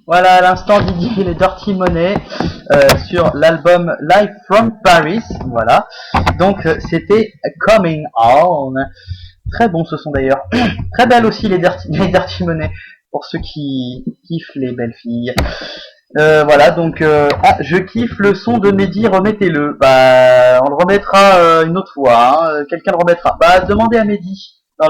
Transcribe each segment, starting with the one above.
Voilà, à l'instant Didier les Dirty Money sur l'album Live from Paris. Voilà. Donc c'était Coming On. Très bon ce son d'ailleurs. Très belle aussi les Dirty Money pour ceux qui kiffent les belles filles. Voilà, donc je kiffe le son de Mehdi, remettez-le. Bah, on le remettra une autre fois. Hein. Quelqu'un le remettra. Bah, demandez à Mehdi dans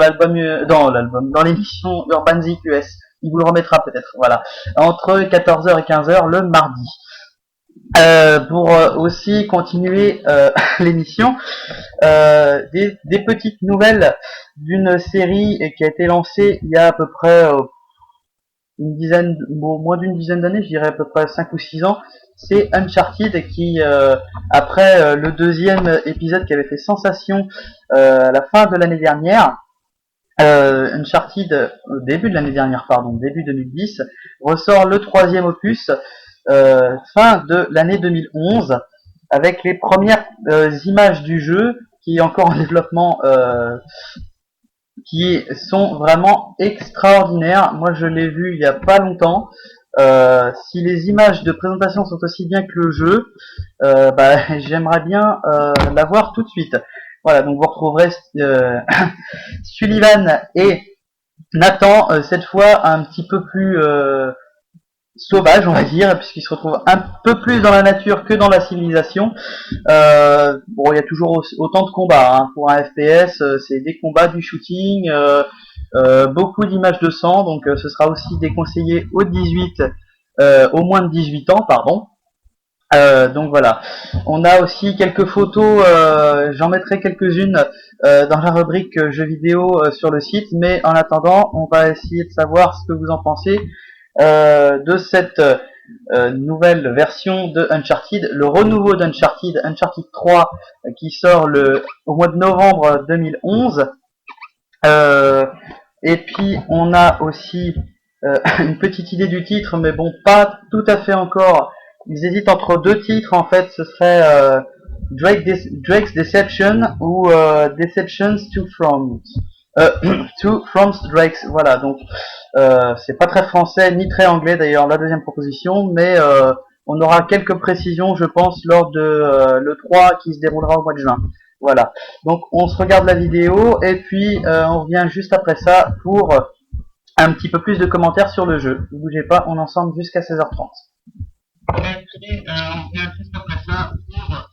l'émission Urban Zik US. Il vous le remettra peut-être. Voilà, entre 14h et 15h le mardi. Pour aussi continuer l'émission, des petites nouvelles d'une série qui a été lancée il y a à peu près une dizaine, moins d'une dizaine d'années, je dirais à peu près 5 ou 6 ans, c'est Uncharted qui, après le deuxième épisode qui avait fait sensation à la fin de l'année dernière, Uncharted, au début de l'année dernière, pardon, début 2010, ressort le troisième opus, fin de l'année 2011, avec les premières images du jeu, qui est encore en développement, qui sont vraiment extraordinaires. Moi, je l'ai vu il y a pas longtemps. Si les images de présentation sont aussi bien que le jeu, bah, j'aimerais bien la voir tout de suite. Voilà, donc vous retrouverez Sullivan et Nathan, cette fois un petit peu plus sauvage, on va dire, puisqu'il se retrouve un peu plus dans la nature que dans la civilisation. Bon, il y a toujours autant de combats. Hein. Pour un FPS, c'est des combats, du shooting, beaucoup d'images de sang, donc ce sera aussi déconseillé au moins de 18 ans, pardon. Donc voilà. On a aussi quelques photos, j'en mettrai quelques-unes dans la rubrique jeux vidéo sur le site, mais en attendant, on va essayer de savoir ce que vous en pensez de cette nouvelle version de Uncharted, le renouveau d'Uncharted, Uncharted 3, qui sort au mois de novembre 2011. Et puis on a aussi une petite idée du titre, mais bon, pas tout à fait encore. Ils hésitent entre deux titres, en fait, ce serait Drake's Deception ou Deceptions to Front. To Front Drake's, voilà, donc c'est pas très français ni très anglais d'ailleurs la deuxième proposition, mais on aura quelques précisions, je pense, lors de le 3 qui se déroulera au mois de juin. Voilà. Donc on se regarde la vidéo et puis on revient juste après ça pour un petit peu plus de commentaires sur le jeu. Ne bougez pas, on est ensemble jusqu'à 16h30. Et puis on revient juste après ça pour